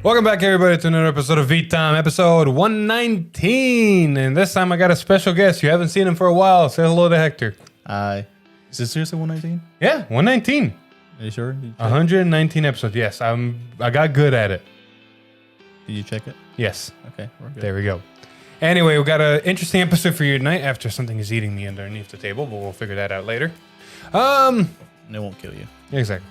Welcome back, everybody, to another episode of V-Time, episode 119. And this time I got a special guest. You haven't seen him for a while. Say hello to Hector. Is this seriously 119? Yeah, 119. Are you sure? 119 episodes. Yes, I got good at it. Did you check it? Yes. Okay, we're good. There we go. Anyway, we got an interesting episode for you tonight after something is eating me underneath the table, but we'll figure that out later. And it won't kill you. Exactly.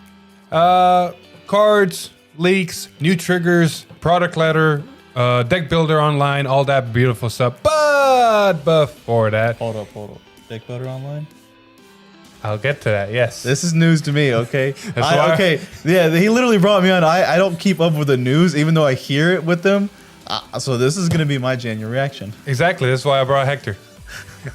Cards, leaks, new triggers, product letter, deck builder online, all that beautiful stuff. But before that, Hold up. Deck Builder Online? I'll get to that. Yes. This is news to me, okay? why- Okay, yeah, he literally brought me on. I don't keep up with the news, even though I hear it with them. So this is going to be my genuine reaction. Exactly. That's why I brought Hector.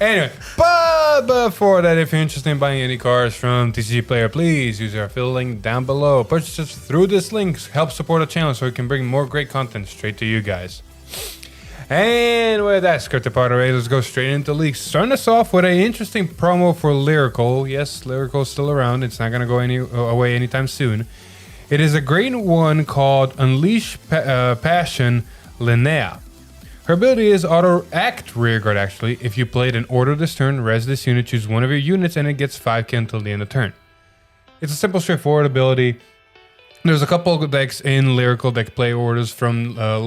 Anyway, but before that, if you're interested in buying any cards from TCG Player, please use our affiliate link down below. Purchases through this link help support the channel so we can bring more great content straight to you guys. And with that scripted part away, let's go straight into leaks. Starting us off with an interesting promo for Lyrical. Yes, Lyrical's still around. It's not going to go away anytime soon. It is a grade 1 called Unleash Passion Linnea. Her ability is auto-act rearguard, actually. If you played an order this turn, res this unit, choose one of your units, and it gets 5k until the end of turn. It's a simple, straightforward ability. There's a couple of decks in Lyrical deck play orders from Cat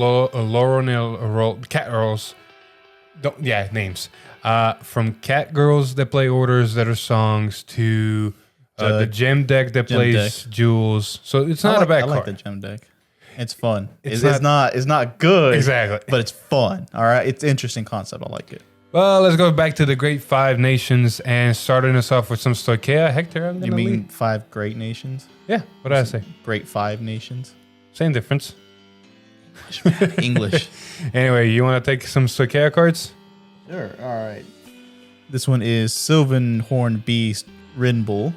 Girls. Names. From Cat Girls that play orders that are songs to the Gem deck that plays Jewels. So it's not a bad card. I like the Gem deck. It's fun. It's not good. Exactly. But it's fun. All right. It's an interesting concept. I like it. Well, let's go back to the Great Five Nations and starting us off with some Stoicheia. Hector, I'm You gonna mean lead. 5 great nations? Yeah, what did I say? Great 5 nations? Same difference. English. Anyway, you want to take some Stoicheia cards? Sure. All right. This one is Sylvan Horn Beast Rin Bull.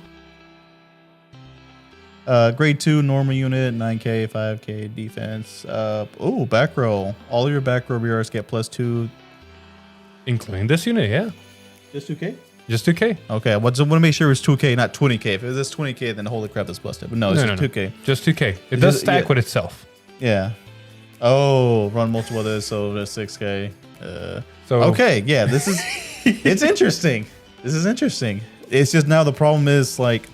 Grade 2 normal unit, 9k, 5k defense. Back row. All of your back row BRs get +2. Including this unit, yeah. Just 2k? Just 2k. Okay, I want to make sure it's 2k, not 20k. If it was 20k, then holy crap, that's busted. But no, it's just 2k. Just 2k. It does stack with itself. Yeah. Oh, run multiple of this, so there's 6k. So Okay, yeah, this is... it's interesting. This is interesting. It's just now the problem is, like,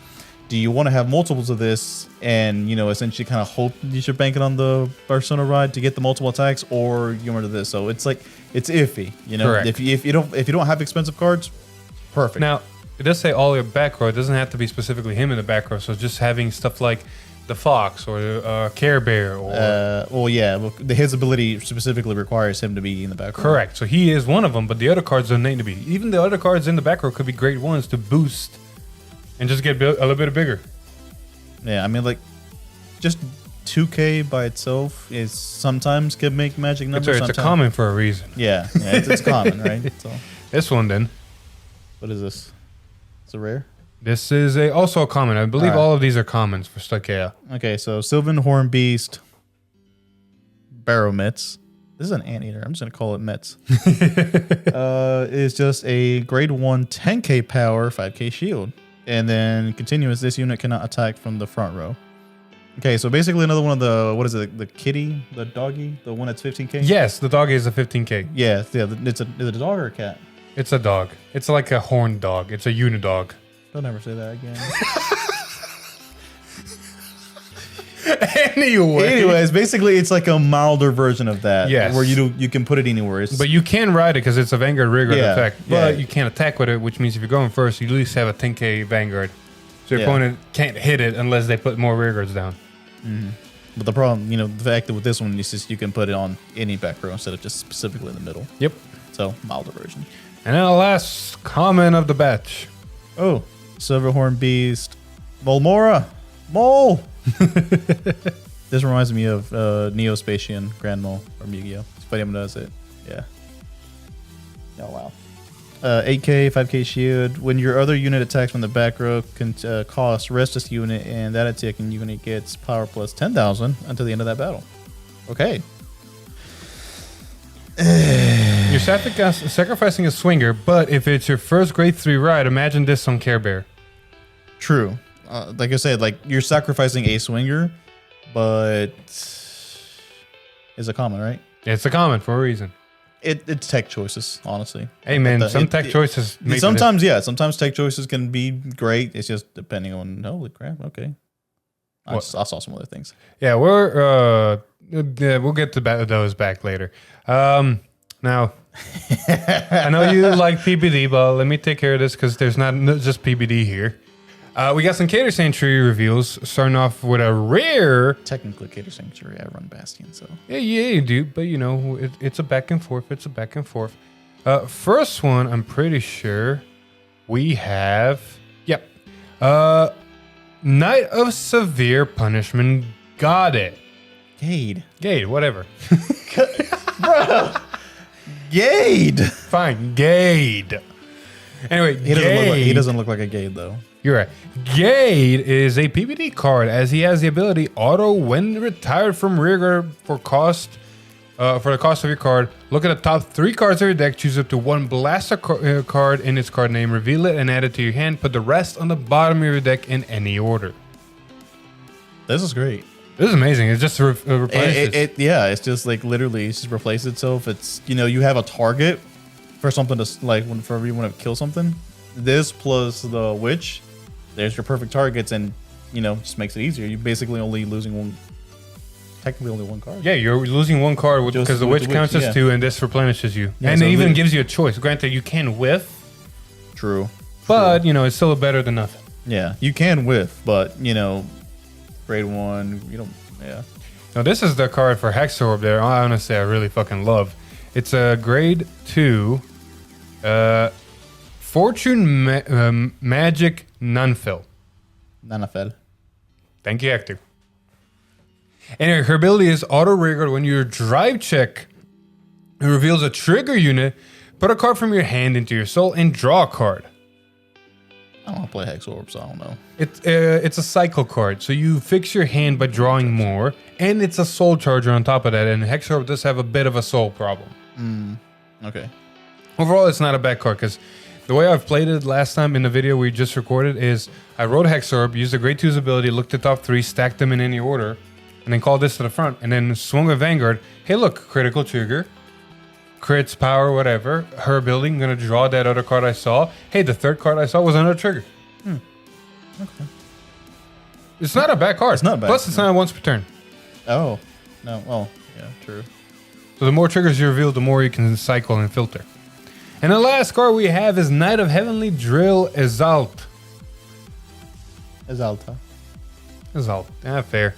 do you want to have multiples of this and, essentially kind of hope you should bank it on the Persona ride to get the multiple attacks, or you want to do this? So it's like, it's iffy, Correct. If you don't have expensive cards, perfect. Now, it does say all your back row. It doesn't have to be specifically him in the back row. So just having stuff like the Fox or Care Bear or... his ability specifically requires him to be in the back row. Correct. So he is one of them, but the other cards don't need to be. Even the other cards in the back row could be great ones to boost and just get a little bit bigger. Yeah, I mean, like, just 2k by itself is sometimes can make magic numbers. It's a common for a reason. Yeah, it's common, right? So, This one then. what is this? It's a rare? This is also a common. I believe all of these are commons for Stoicheia. Okay, so Sylvan Horn Beast Barrowmitz. This is an anteater. I'm just going to call it Metz. Is just a grade 1 10k power, 5k shield. And then continuous, this unit cannot attack from the front row. Okay, so basically another one of the, what is it, the kitty, the doggy, the one that's 15k? Yes, the dog is a 15k. Yeah, is it a dog or a cat? It's a dog. It's like a horned dog. It's a unidog. Don't ever say that again. Anyways, basically it's like a milder version of that. Yes. Where you can put it anywhere. But you can ride it because it's a Vanguard rearguard effect. But yeah. you can't attack with it, which means if you're going first, you at least have a 10k Vanguard. So your opponent can't hit it unless they put more rearguards down. Mm-hmm. But the problem, the fact that with this one is just you can put it on any back row instead of just specifically in the middle. Yep. So milder version. And then the last comment of the batch. Oh, Silverhorn Beast, Volmora, Mole. This reminds me of Neospatian Grand Mole from Yu-Gi-Oh. Spadium does it. Yeah. Oh wow. 8k, 5k shield. When your other unit attacks from the back row, can cost rest this unit, and that attacking unit gets power plus 10,000 until the end of that battle. Okay. You're sacrificing a swinger, but if it's your first grade 3 ride, imagine this on Care Bear. True. Like I said, like you're sacrificing a swinger, but is a common, right? It's a comment for a reason. It's tech choices, honestly. Hey man, some tech choices. Sometimes tech choices can be great. It's just depending on. Holy crap! Okay, I saw some other things. Yeah, we'll get to those back later. Now, I know you like PBD, but let me take care of this because there's not just PBD here. We got some Cater Sanctuary reveals, starting off with a rare. Technically, Cater Sanctuary, I run Bastion, so. Yeah, you do, but you know, it's a back and forth. It's a back and forth. First one, I'm pretty sure we have. Yep. Knight of Severe Punishment. Got it. Gade, whatever. Bro. Gade. Fine, Gade. Anyway, he doesn't look like a Gade, though. You're right. Gade is a PBD card as he has the ability auto when retired from rearguard for the cost of your card. Look at the top 3 cards of your deck. Choose up to 1 blaster card in its card name. Reveal it and add it to your hand. Put the rest on the bottom of your deck in any order. This is great. This is amazing. It just replaces. It's just like literally it's just replace itself. It's you have a target for something to like whenever you want to kill something. This plus the witch. There's your perfect targets, and just makes it easier. You're basically only losing one card. Yeah, you're losing 1 card because the witch counts as 2, and this replenishes you, and it even gives you a choice. Granted, you can whiff. True. But it's still better than nothing. Yeah, you can whiff, but grade 1, you don't. Yeah. Now this is the card for Hexorb. There, honestly, I really fucking love. It's a grade 2. Fortune Magic Nunfill. Nanafel. Thank you, Hector. Anyway, her ability is auto rearguard when you drive check. It reveals a trigger unit. Put a card from your hand into your soul and draw a card. I don't want to play Hexorb, so I don't know. It's a cycle card, so you fix your hand by drawing more, and it's a soul charger on top of that. And Hexorb does have a bit of a soul problem. Okay. Overall, it's not a bad card because the way I've played it last time in the video we just recorded is I wrote Hexorb, used the grade 2's ability, looked at top 3, stacked them in any order, and then called this to the front, and then swung with Vanguard. Hey, look, critical trigger, crits, power, whatever. Her ability, I'm going to draw that other card I saw. Hey, the 3rd card I saw was another trigger. Okay. It's not a bad card. It's not bad. Plus, it's not once per turn. Oh, no. Oh, yeah, true. So the more triggers you reveal, the more you can cycle and filter. And the last card we have is Knight of Heavenly Drill Exalt. Exalta. Fair.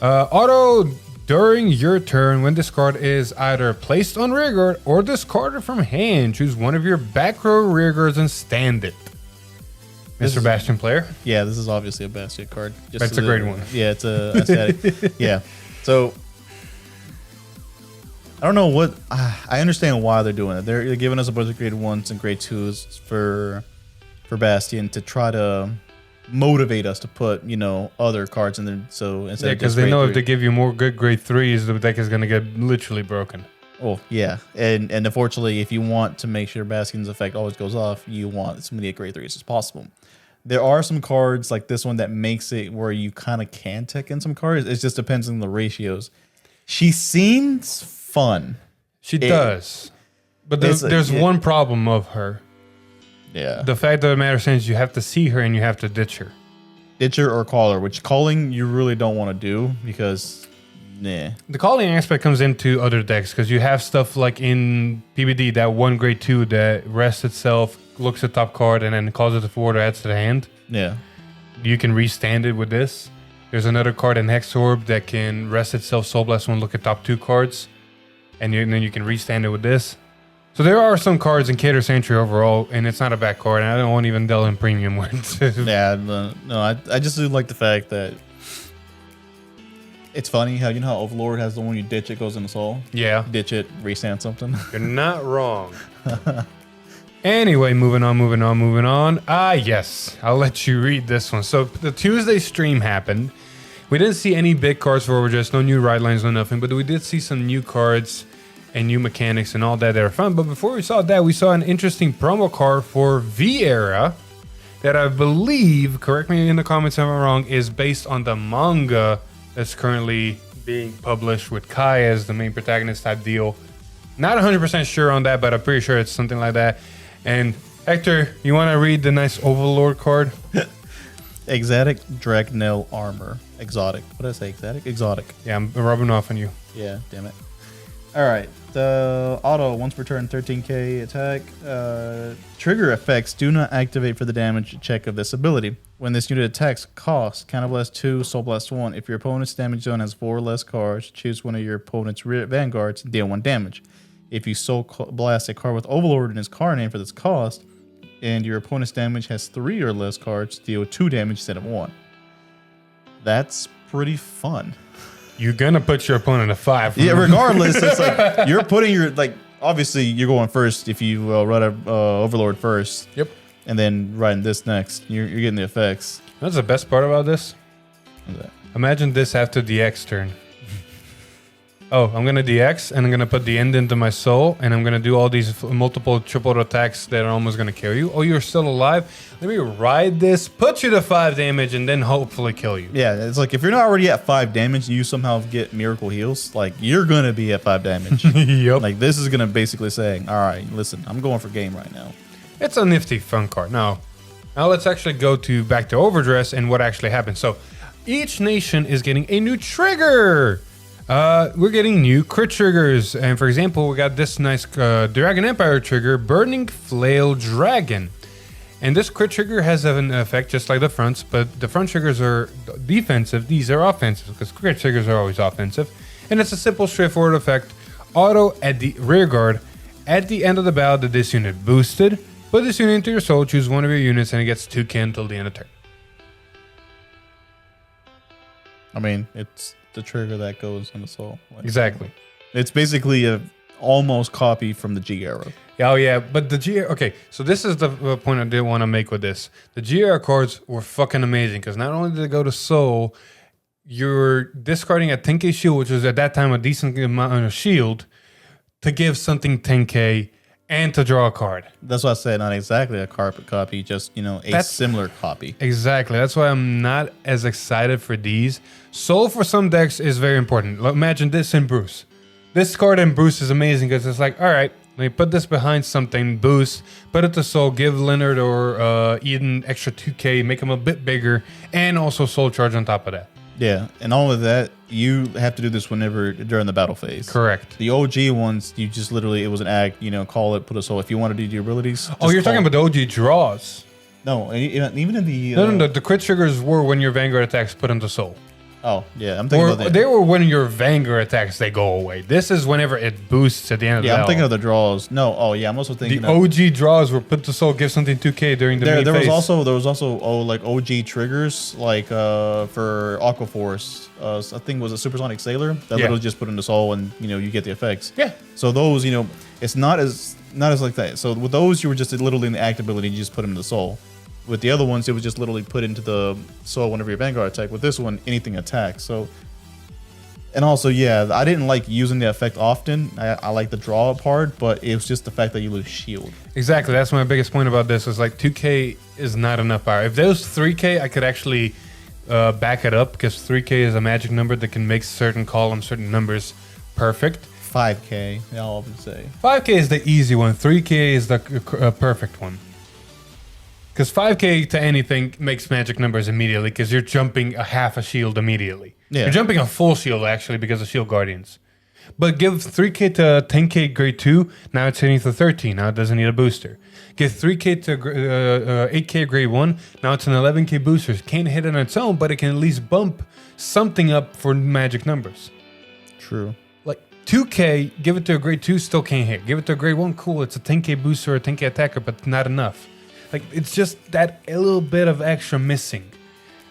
Auto during your turn when this card is either placed on rearguard or discarded from hand. Choose one of your back row rearguards and stand it. Mr. Bastion player. Yeah, this is obviously a Bastion card. That's a great one. Yeah, it's a aesthetic. Yeah. So I don't know what I understand why they're doing it. They're giving us a bunch of grade 1s and grade 2s for Bastion to try to motivate us to put other cards in there. So instead, because they know if they give you more good grade 3s, the deck is going to get literally broken. Oh yeah, and unfortunately, if you want to make sure Bastion's effect always goes off, you want as many grade 3s as possible. There are some cards like this one that makes it where you kind of can tech in some cards. It just depends on the ratios. She seems fun. She does. But there's one problem of her. Yeah. The fact of the matter is you have to see her and you have to ditch her. Ditch her or call her, which calling you really don't want to do because, nah. The calling aspect comes into other decks because you have stuff like in PBD, that 1 grade 2 that rests itself, looks at top card, and then calls it forward or adds to the hand. Yeah. You can restand it with this. There's another card in Hexorb that can rest itself, Soul Blast 1, look at top 2 cards. And then you can restand it with this. So there are some cards in Cater Sanctuary overall, and it's not a bad card. And I don't want to even delve in premium words. Yeah, no, I just do like the fact that it's funny how how Overlord has the one you ditch, it goes in the soul. Yeah. Ditch it, restand something. You're not wrong. Anyway, moving on. Yes. I'll let you read this one. So the Tuesday stream happened. We didn't see any big cards for Overjust, no new ride lines, no nothing, but we did see some new cards and new mechanics and all that are fun. But before we saw that, we saw an interesting promo card for V-Era that I believe, correct me in the comments if I'm wrong, is based on the manga that's currently being published with Kai as the main protagonist type deal. Not 100% sure on that, but I'm pretty sure it's something like that. And Hector, you want to read the nice Overlord card? Exotic Dragnell armor. Exotic. What did I say? Exotic? Exotic. Yeah, I'm rubbing off on you. Yeah, damn it. All right. The auto, once per turn, 13k attack. Trigger effects do not activate for the damage check of this ability. When this unit attacks, cost, Counter Blast 2, Soul Blast 1. If your opponent's damage zone has 4 or less cards, choose one of your opponent's rear vanguards and deal 1 damage. If you Soul Blast a card with Overlord in its card name for this cost, and your opponent's damage has 3 or less cards, deal 2 damage instead of 1. That's pretty fun. You're gonna put your opponent at 5. Yeah, regardless, it's like you're putting your, like, obviously you're going first if you run a Overlord first. Yep. And then riding this next. You're getting the effects. That's the best part about this. What's that? Imagine this after DX turn. Oh, I'm gonna DX and I'm gonna put the end into my soul and I'm gonna do all these multiple triple attacks that are almost gonna kill you. Oh, you're still alive? Let me ride this, put you to 5 damage, and then hopefully kill you. Yeah, it's like if you're not already at 5 damage and you somehow get miracle heals, like you're gonna be at 5 damage. Yep. Like this is gonna basically say, all right, listen, I'm going for game right now. It's a nifty, fun card. Now let's actually go back to Overdress and what actually happened. So each nation is getting a new trigger. We're getting new crit triggers. And for example, we got this nice Dragon Empire trigger, Burning Flail Dragon. And this crit trigger has an effect just like the fronts, but the front triggers are defensive. These are offensive because crit triggers are always offensive. And it's a simple, straightforward effect. Auto at the rear guard. At the end of the battle that this unit boosted, put this unit into your soul, choose one of your units, and it gets 2k until the end of turn. I mean, it's the trigger that goes in the soul. Like, Exactly. It's basically a almost copy from the G era. Oh yeah, but the GR, okay, so this is the point I did want to make with this. The GR cards were fucking amazing because not only did they go to soul, you're discarding a 10k shield, which was at that time a decent amount of shield, to give something 10k and to draw a card. That's why I said not exactly a carpet copy, just, you know, a similar copy. Exactly. That's why I'm not as excited for these. Soul for some decks is very important. Imagine this in Bruce. This card in Bruce is amazing because it's like, all right, let me put this behind something, boost, put it to soul, give Leonard or Eden extra 2k, make them a bit bigger, and also soul charge on top of that. Yeah, and all of that, you have to do this whenever during the battle phase. Correct. The OG ones, you just literally, it was an act, you know, call it, put a soul. If you want to do your abilities. Oh, you're talking about the OG draws. No, even in the. No, the crit triggers were when your Vanguard attacks put into soul. Oh, yeah, I'm thinking about that. They were when your Vanguard attacks, they go away. This is whenever it boosts at the end of the battle. I'm thinking of the draws. No, oh, yeah, I'm also thinking the OG draws were put to soul, give something 2k during the main there phase. There was also like OG triggers, like for Aqua Force. I think it was a Supersonic Sailor that literally just put into soul and, you know, you get the effects. Yeah. So those, you know, it's not as like that. So with those, you were just literally in the act ability, you just put them into soul. With the other ones, it was just literally put into the soul whenever your Vanguard attack. With this one, anything attacks. So, and also, yeah, I didn't like using the effect often. I like the draw part, but it was just the fact that you lose shield. Exactly. That's my biggest point about this. Is like 2k is not enough power. If there was 3k, I could actually back it up because 3k is a magic number that can make certain columns, certain numbers perfect. 5k, I'll say. 5k is the easy one. 3k is the perfect one. Because 5k to anything makes magic numbers immediately because you're jumping a half a shield immediately. Yeah. You're jumping a full shield actually because of Shield Guardians. But give 3k to 10k grade 2, now it's hitting to 13, now it doesn't need a booster. Give 3k to 8k grade 1, now it's an 11k booster. It can't hit on its own, but it can at least bump something up for magic numbers. True. Like 2k, give it to a grade 2, still can't hit. Give it to a grade 1, cool, it's a 10k booster or a 10k attacker, but not enough. Like, it's just that a little bit of extra missing.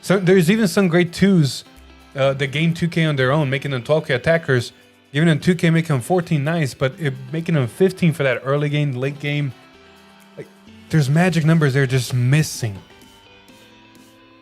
So there's even some grade 2s that gain 2k on their own, making them 12k attackers. Giving them 2k, making them 14, nice, but making them 15 for that early game, late game. Like, there's magic numbers they're just missing.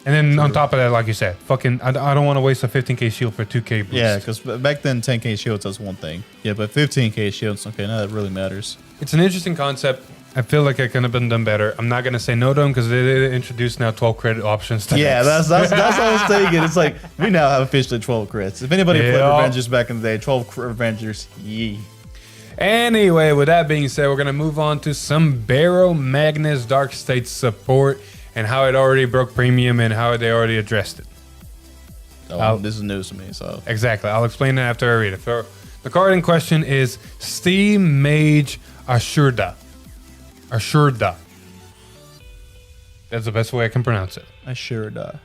And then on top of that, like you said, fucking, I don't want to waste a 15k shield for 2k boost. Yeah, because back then 10k shields, that's one thing. Yeah, but 15k shields, okay, now that really matters. It's an interesting concept. I feel like it could have been done better. I'm not gonna say no to them because they did introduce now 12 credit options. To Yeah, next. that's what I was thinking. It's like we now have officially 12 crits. If anybody played Revengers back in the day, 12 Revengers, yee. Anyway, with that being said, we're gonna move on to some Barrow Magnus Dark State support and how it already broke premium and how they already addressed it. Oh, this is news to me, so Exactly. I'll explain it after I read it. So, the card in question is Steam Mage Ashurda. Ashurda. That's the best way I can pronounce it. Ashurda.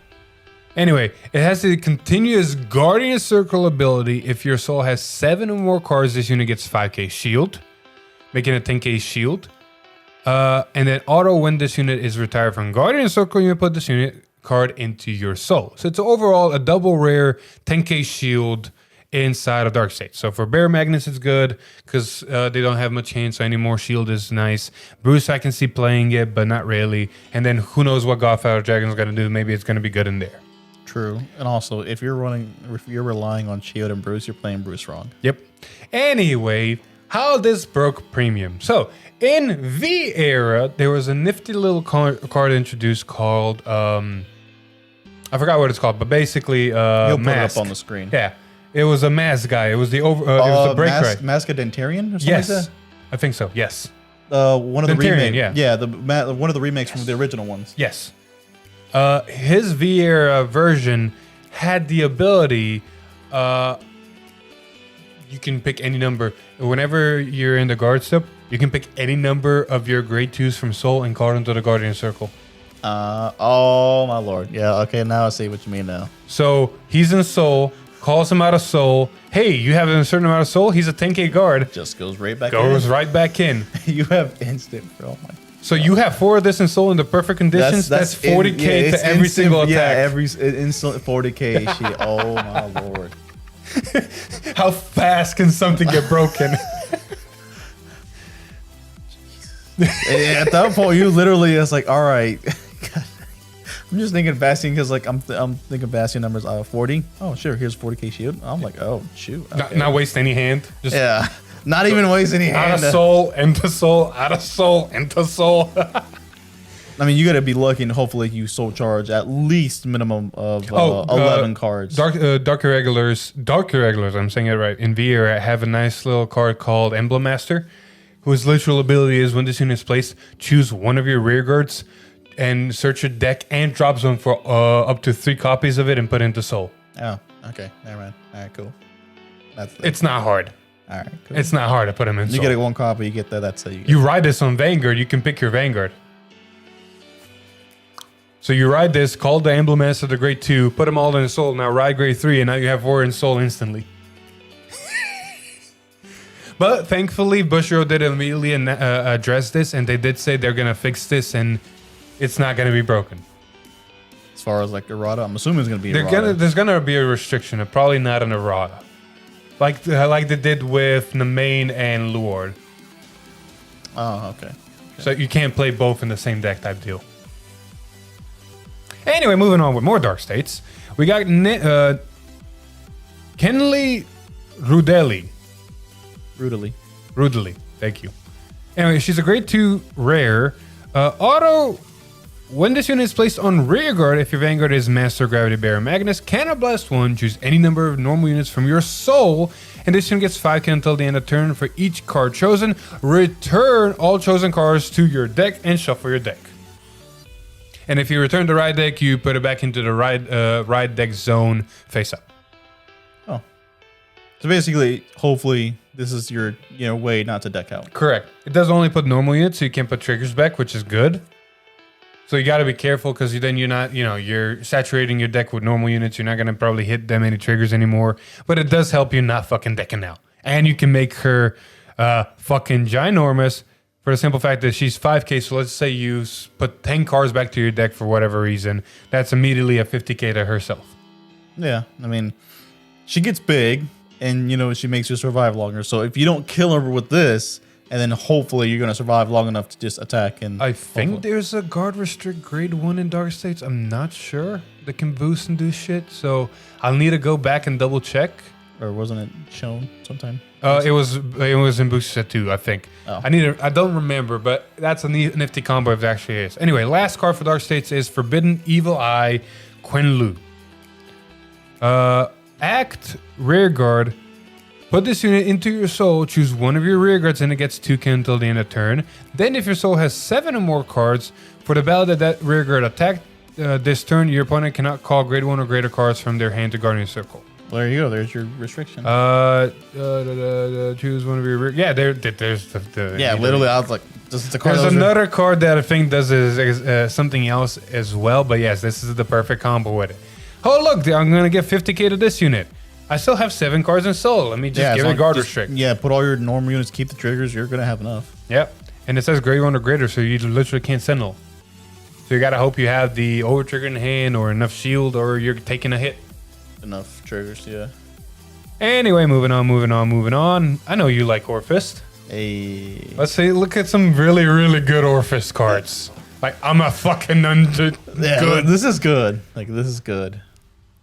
Anyway, it has the continuous Guardian Circle ability. If your soul has 7 or more cards, this unit gets 5k shield, making a 10k shield. And then auto when this unit is retired from Guardian Circle, you put this unit card into your soul. So it's overall a double rare 10k shield inside of Dark State. So for Bear Magnus, it's good because they don't have much hand, so any more shield is nice. Bruce, I can see playing it, but not really. And then who knows what Godfather Dragon's going to do. Maybe it's going to be good in there. True. And also, if you're relying on Shield and Bruce, you're playing Bruce wrong. Yep. Anyway, how this broke premium. So in V era, there was a nifty little card introduced called I forgot what it's called, but basically You'll put mask. it up on the screen. Yeah, it was a mask guy. It was the it was the break right. Mascadentarian or something Yes, like that? I think so. Yes. One of the Dentarian, remakes. yeah. One of the remakes from the original ones. Yes. His V era version had the ability. You can pick any number. Whenever you're in the guard step, you can pick any number of your grade 2s from Soul and call them to the Guardian Circle. Oh my lord. Yeah, okay, now I see what you mean now. So he's in Soul, calls him out of Soul. Hey, you have a certain amount of Soul? He's a 10k guard. Just goes right back Goes in. right back in. You have instant, bro. Oh my. So you have 4 of this in Soul in the perfect conditions. That's 40k to every single attack. Yeah, every instant 40k shit. Oh my lord. How fast can something get broken? At that point, you literally is like, all right. I'm just thinking Bastion because like I'm thinking Bastion numbers 40. Oh sure, here's 40k shield. I'm like, oh shoot. Okay. Not waste any hand. Just yeah, not even waste any hand. out of Soul into Soul, out of Soul into Soul. I mean, you got to be lucky, and hopefully you soul charge at least minimum of 11 cards. Dark Irregulars. I'm saying it right. In VR, I have a nice little card called Emblem Master, whose literal ability is when this unit is placed, choose one of your rear guards and search your deck and drop zone for up to 3 copies of it and put it into Soul. Oh, okay. Never mind. All right, cool. It's not hard. All right, cool. It's not hard to put them in You Soul. get 1 copy, you get that. That's how you get You ride this on Vanguard, you can pick your Vanguard. So you ride this, call the Emblem Master to grade 2, put them all in Soul, now ride grade 3, and now you have 4 in Soul instantly. But thankfully, Bushiroad did immediately address this, and they did say they're going to fix this, and it's not going to be broken. As far as like errata, I'm assuming it's going to be errata. There's going to be a restriction, probably not an errata. Like they did with Nemain and Luard. Oh, okay. So you can't play both in the same deck type deal. Anyway, moving on with more Dark States. We got Kenley Rudelli. Rudely, thank you. Anyway, she's a grade 2 rare. Auto, when this unit is placed on rear guard, if your Vanguard is Master Gravity Bear Magnus, Cannon Blast 1, choose any number of normal units from your soul, and this unit gets 5k until the end of turn for each card chosen. Return all chosen cards to your deck and shuffle your deck. And if you return the ride deck, you put it back into the ride deck zone face up. Oh. So basically, hopefully, this is your way not to deck out. Correct. It does only put normal units, so you can't put triggers back, which is good. So you got to be careful because then you're not, you're saturating your deck with normal units. You're not going to probably hit that many triggers anymore. But it does help you not fucking decking out. And you can make her fucking ginormous for the simple fact that she's 5k. So let's say you put 10 cards back to your deck for whatever reason. That's immediately a 50k to herself. Yeah, I mean, she gets big. And, she makes you survive longer. So if you don't kill her with this, and then hopefully you're going to survive long enough to just attack. And I think there's a guard restrict grade 1 in Dark States. I'm not sure that can boost and do shit. So I'll need to go back and double check. Or wasn't it shown sometime? It was in booster set 2, I think. Oh. I don't remember, but that's a nifty combo if it actually is. Anyway, last card for Dark States is Forbidden Evil Eye Quenlu. Act Rear Guard. Put this unit into your soul, choose one of your rear guards, and it gets 2k until the end of turn. Then if your soul has 7 or more cards, for the battle that rear guard attacked this turn, your opponent cannot call grade 1 or greater cards from their hand to Guardian Circle. Well, there you go. There's your restriction. Choose one of your rear... Yeah, there's the yeah, literally, I was like, this is the card. There's another card that I think does something else as well, but yes, this is the perfect combo with it. Oh, look, I'm going to get 50k to this unit. I still have 7 cards in soul. Let me just give it guard restrict. Yeah, put all your normal units, keep the triggers. You're gonna have enough. Yep, and it says grade 1 or greater, so you literally can't sentinel. So you gotta hope you have the over trigger in hand or enough shield, or you're taking a hit. Enough triggers, yeah. Anyway, moving on. I know you like Orphist. Hey. Let's see. Look at some really, really good Orphist cards. Like I'm a fucking good. This is good. Like this is good.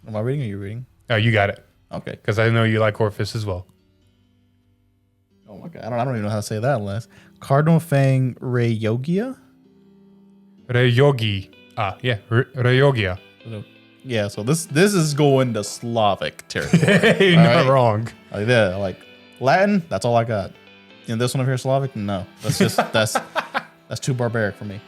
Am I reading or are you reading? Oh, you got it. Okay. Because I know you like Orphist as well. Oh my god, I don't even know how to say that unless Cardinal Fang Reyogia? Reyogi. Reyogia. Yeah, so this is going to Slavic territory. You're not wrong. Like that, like Latin, that's all I got. You know, this one up here Slavic? No. That's just that's too barbaric for me.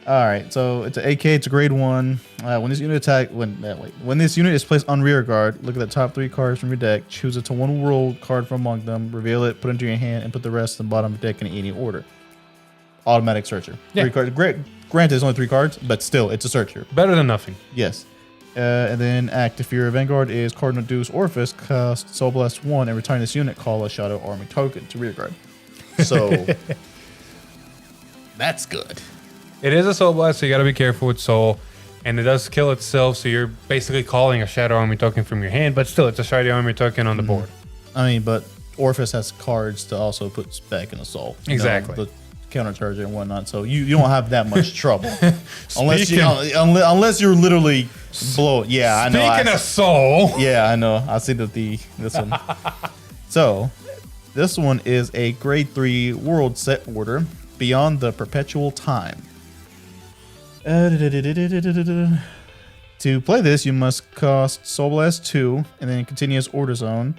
All right, so it's an AK. It's a grade 1. When this unit when this unit is placed on rear guard, look at the top 3 cards from your deck. Choose it to one world card from among them. Reveal it. Put it into your hand and put the rest in the bottom of the deck in any order. Automatic searcher. Yeah. 3 cards. Great. Granted, it's only 3 cards, but still, it's a searcher. Better than nothing. Yes. And then act. If your Vanguard is Cardinal Deuce Orphist, cast Soul Blast 1 and return this unit. Call a Shadow Army token to rear guard. So that's good. It is a soul blast, so you gotta be careful with soul. And it does kill itself, so you're basically calling a Shadow Army token from your hand, but still, it's a Shadow Army token on the board. I mean, but Orphis has cards to also put back in the soul. Exactly. The counter-charge and whatnot, so you don't have that much trouble. unless you're literally blow. Yeah, I know. Speaking of soul. Yeah, I know. I see this one. So, this one is a grade 3 world set order beyond the perpetual time. To play this, you must cast Soul Blast 2 and then continuous order zone.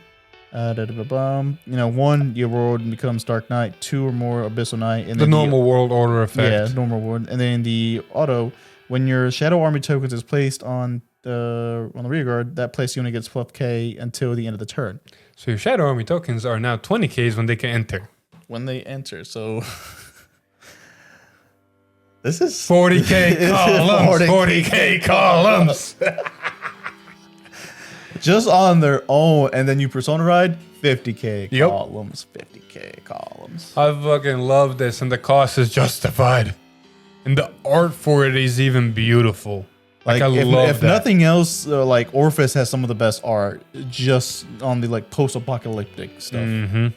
1, your world becomes Dark Knight, 2 or more Abyssal Knight. And the normal world order effect. Yeah, normal world. And then the auto, when your Shadow Army tokens is placed on the rear guard, that place unit gets +K until the end of the turn. So your Shadow Army tokens are now 20Ks when they can enter. When they enter, so... This is 40K columns. 40K columns. Just on their own, and then you Persona Ride 50K Yep. columns. 50K columns. I fucking love this, and the cost is justified. And the art for it is even beautiful. Like I love if that. nothing else, like Orphis has some of the best art just on the like post-apocalyptic stuff. Mm-hmm.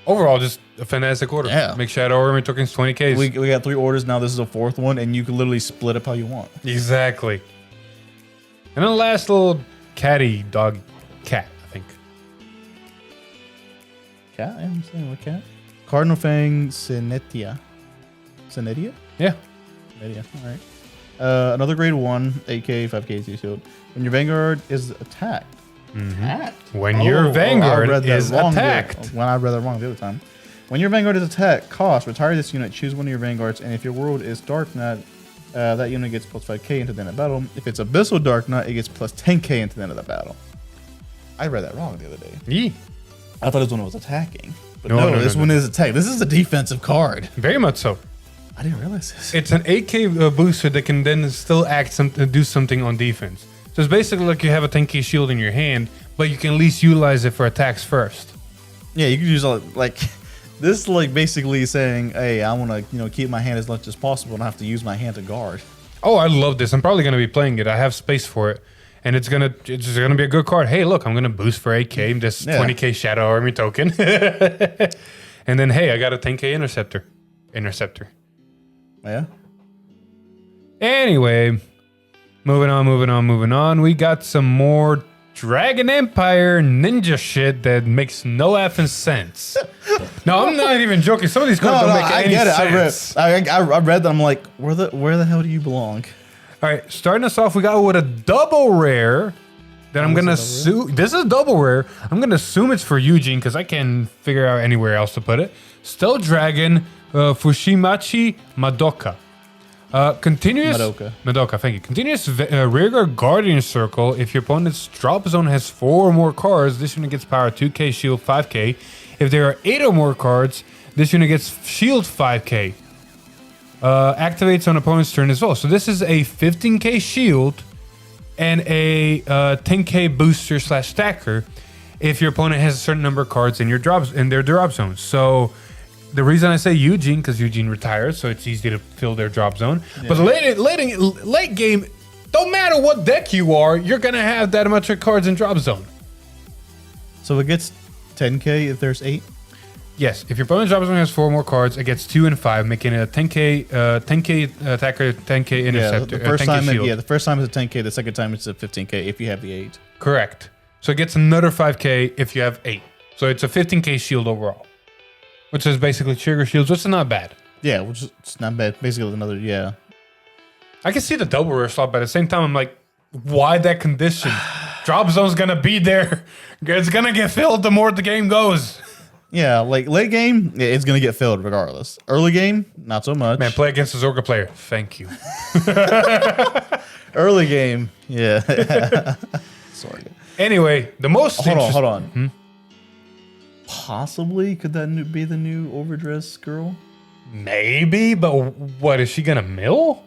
Overall, just a fantastic order. Yeah. Make Shadow Army tokens 20Ks. We got 3 orders now. This is a 4th one, and you can literally split up how you want. Exactly. And then the last little cat, I think. Cat? I'm saying what cat? Cardinal Fang Senetia. Senetia? Yeah. Senetia. All right. Another grade 1, 8K, 5K, 2 shield. When your Vanguard is attacked. Attacked? When your Vanguard is attacked. When I read that wrong the other time. When your Vanguard is attacked, retire this unit, choose one of your Vanguards, and if your world is Dark Knight, that unit gets +5K into the end of battle. If it's Abyssal Dark Knight, it gets +10K into the end of the battle. I read that wrong the other day. Yee. I thought this one was attacking. But no, this one is attack. This is a defensive card. Very much so. I didn't realize this. It's an 8K booster that can then still do something on defense. So it's basically like you have a 10K shield in your hand, but you can at least utilize it for attacks first. Yeah, you can use like this, like basically saying, "Hey, I want to keep my hand as much as possible, and I have to use my hand to guard." Oh, I love this. I'm probably gonna be playing it. I have space for it, and it's gonna be a good card. Hey, look, I'm gonna boost for 8K this 20K Shadow Army token, and then hey, I got a 10K Interceptor. Yeah. Anyway, moving on. We got some more Dragon Empire ninja shit that makes no effing sense. No, I'm not even joking. Some of these cards don't make any sense. I read that. I'm like, where the hell do you belong? All right, starting us off, we got with a double rare that I'm going to assume. This is a double rare. I'm going to assume it's for Eugene because I can't figure out anywhere else to put it. Stealth Dragon, Fushimachi Madoka. Continuous Madoka, thank you. Continuous rearguard Guardian Circle. If your opponent's drop zone has 4 or more cards, this unit gets power 2k, shield 5k. If there are 8 or more cards, this unit gets shield 5k. Activates on opponent's turn as well. So this is a 15k shield and a 10k booster / stacker if your opponent has a certain number of cards in their drop zone. So the reason I say Eugene, because Eugene retired, so it's easy to fill their drop zone. Yeah. But late game, don't matter what deck you are, you're going to have that much of cards in drop zone. So it gets 10k if there's 8? Yes, if your opponent's drop zone has 4 more cards, it gets 2 and 5, making it a 10k attacker, 10k interceptor. The first time it's a 10k, the second time it's a 15k if you have the 8. Correct. So it gets another 5k if you have 8. So it's a 15k shield overall. Which is basically trigger shields, which is not bad. Yeah, which is not bad. Basically another, yeah. I can see the double rare slot, but at the same time, I'm like, why that condition? Drop zone's going to be there. It's going to get filled the more the game goes. Yeah, like late game, it's going to get filled regardless. Early game, not so much. Man, play against a Zorka player. Thank you. Early game, yeah. Sorry. Anyway, the most Hold on. Possibly, could that be the new overdress girl? Maybe, but what, is she gonna mill?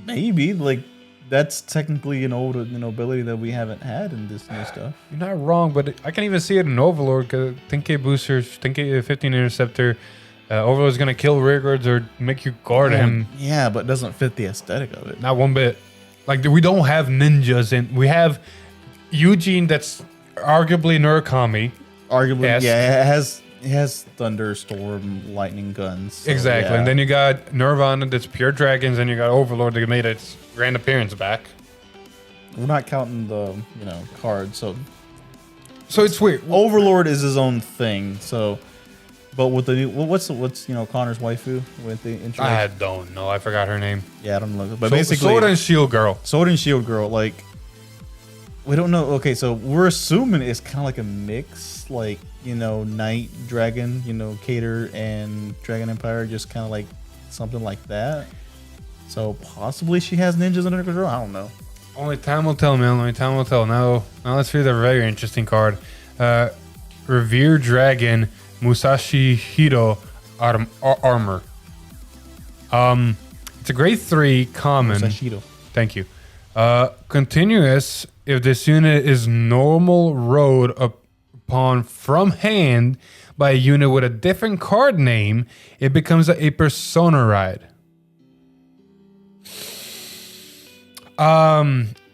Maybe, like that's technically an old ability that we haven't had in this new stuff. You're not wrong, but I can even see it in Overlord. 10k boosters, 10k 15 interceptor. Overlord's gonna kill rearguards or make you guard him. Yeah, but it doesn't fit the aesthetic of it. Not one bit. Like we don't have ninjas, and we have Eugene that's arguably Murakami. Arguably, yes. Yeah, it has thunderstorm, lightning guns. So, exactly, yeah. And then you got Nirvana that's pure dragons, and you got Overlord that made its grand appearance back. We're not counting the cards, so it's weird. Overlord is his own thing. So, but with the new, what's Connor's waifu with the intro? I don't know. I forgot her name. Yeah, I don't know. But basically, Sword and Shield Girl. Sword and Shield Girl, like. We don't know. Okay, so we're assuming it's kind of like a mix, like, Night Dragon, Cater and Dragon Empire, just kind of like something like that. So possibly she has ninjas under control. I don't know. Only time will tell, man. Only time will tell. Now let's read the very interesting card. Revere Dragon Musashi Hiro Armor. It's a grade 3 common. Musashiro. Thank you. Continuous. If this unit is normal road upon from hand by a unit with a different card name, it becomes a persona ride.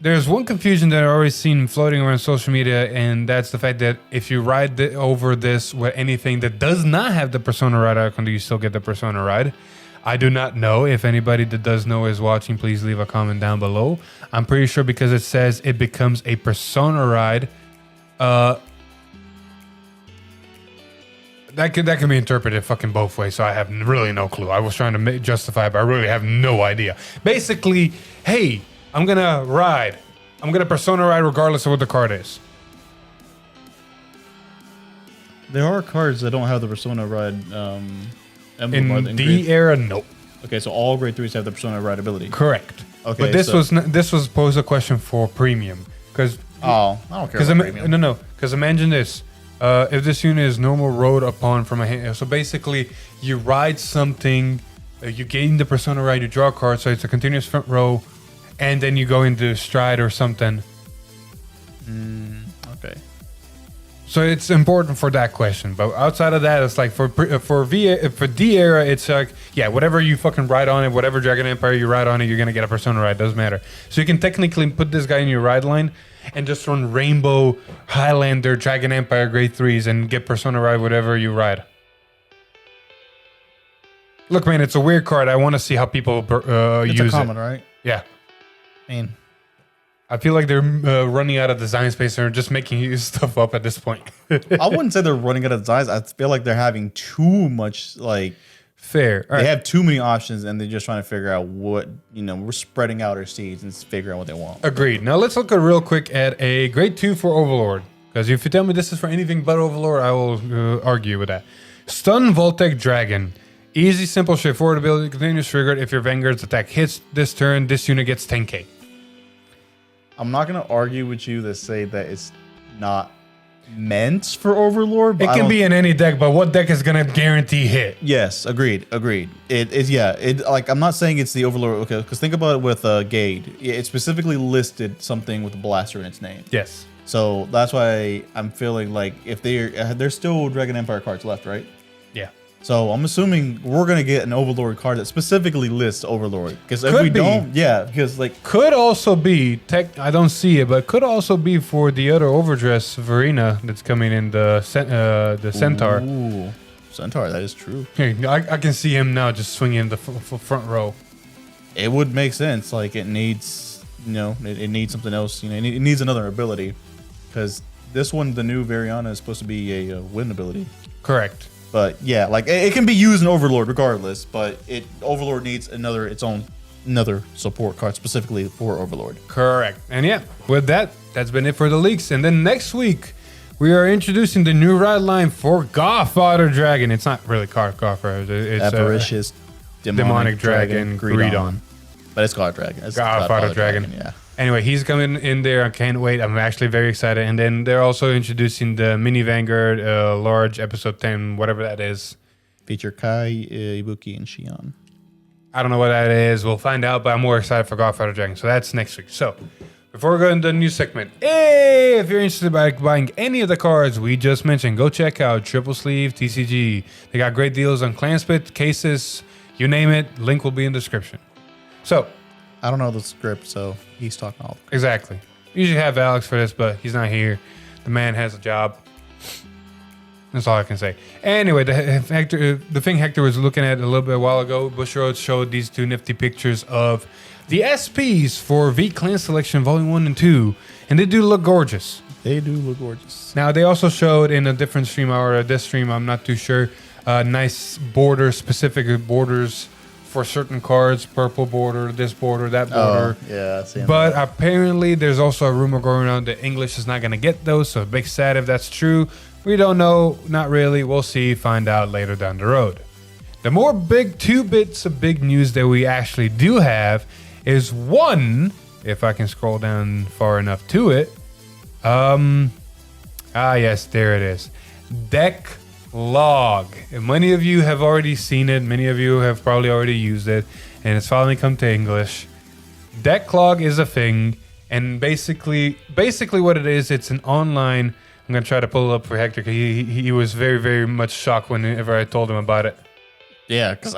There's one confusion that I've always seen floating around social media, and that's the fact that if you ride over this with anything that does not have the persona ride icon, do you still get the persona ride? I do not know. If anybody that does know is watching, please leave a comment down below. I'm pretty sure because it says it becomes a persona ride. That can be interpreted fucking both ways, so I have really no clue. I was trying to justify it, but I really have no idea. Basically, hey, I'm going to ride. I'm going to persona ride regardless of what the card is. There are cards that don't have the persona ride emblem. In D era, nope. Okay, so all grade 3s have the persona ride ability. Correct. Okay, but this was posed a question for premium because I don't care about premium. Because imagine this: if this unit is normal road upon from a hand, so basically you ride something, you gain the persona ride, you draw a card, so it's a continuous front row, and then you go into stride or something. Okay. So it's important for that question, but outside of that, it's like for D era, it's like whatever you fucking ride on it, whatever Dragon Empire you ride on it, you're gonna get a persona ride. Doesn't matter. So you can technically put this guy in your ride line and just run Rainbow, Highlander, Dragon Empire grade 3s and get persona ride whatever you ride. Look, man, it's a weird card. I want to see how people use it. It's a common, right? Yeah. I mean, I feel like they're running out of design space and are just making stuff up at this point. I wouldn't say they're running out of designs. I feel like they're having too much, like, Fair. All they right. have too many options and they're just trying to figure out what, we're spreading out our seeds and figure out what they want. Agreed. Now let's look real quick at a grade 2 for Overlord. Because if you tell me this is for anything but Overlord, I will argue with that. Stun Voltec Dragon. Easy, simple, straightforward ability, continuous triggered. If your Vanguard's attack hits this turn, this unit gets 10k. I'm not going to argue with you that say that it's not meant for Overlord. It can be in any deck, but what deck is going to guarantee hit? Yes, agreed. It is, yeah. Like, I'm not saying it's the Overlord, okay, because think about it with Gade. It specifically listed something with a blaster in its name. Yes. So that's why I'm feeling like if there's still Dragon Empire cards left, right? Yeah. So I'm assuming we're gonna get an Overlord card that specifically lists Overlord. Because if Could we be. don't, yeah, because like Could also be, I don't see it, but could also be for the other Overdress Verena that's coming in the Centaur. Ooh, Centaur, that is true. Hey, I can see him now just swinging in the front row. It would make sense. Like it needs, it needs something else. It needs another ability. Because this one, the new Variana, is supposed to be a win ability. Correct. But yeah, like it can be used in Overlord regardless. But Overlord needs another support card specifically for Overlord. Correct. And yeah, with that, that's been it for the leaks. And then next week, we are introducing the new ride line for Godfather Dragon. It's not really Godfather. It's Avaricious demonic dragon Greedon. But it's God Dragon. It's Godfather Dragon. Yeah. Anyway, he's coming in there. I can't wait. I'm actually very excited. And then they're also introducing the mini Vanguard, large episode 10, whatever that is. Feature Kai, Ibuki, and Shion. I don't know what that is. We'll find out, but I'm more excited for Godfather Dragon. So that's next week. So before we go into the new segment, hey, if you're interested in buying any of the cards we just mentioned, go check out Triple Sleeve TCG. They got great deals on Clan Split, cases, you name it. Link will be in the description. So I don't know the script, so he's talking all. exactly. Usually have Alex for this, but he's not here. The man has a job. That's all I can say. Anyway, the thing Hector was looking at a little bit a while ago, Bushiroad showed these two nifty pictures of the SPs for V Clan Selection Volume 1 and 2, and they do look gorgeous. They do look gorgeous. Now, they also showed in a different stream, or this stream, I'm not too sure, nice borders, specific borders for certain cards, purple border, this border, that border. Oh, yeah, I've seen But that. apparently there's also a rumor going around that English is not going to get those, so big sad if that's true. We don't know, not really. We'll see, find out later down the road. The more big 2 bits of big news that we actually do have is one, if I can scroll down far enough to it. Yes, there it is. Deck Log. And many of you have already seen it. Many of you have probably already used it. And it's finally come to English. Deck Log is a thing. And basically what it is, it's an online... I'm going to try to pull it up for Hector because he was very, very much shocked whenever I told him about it. Yeah, because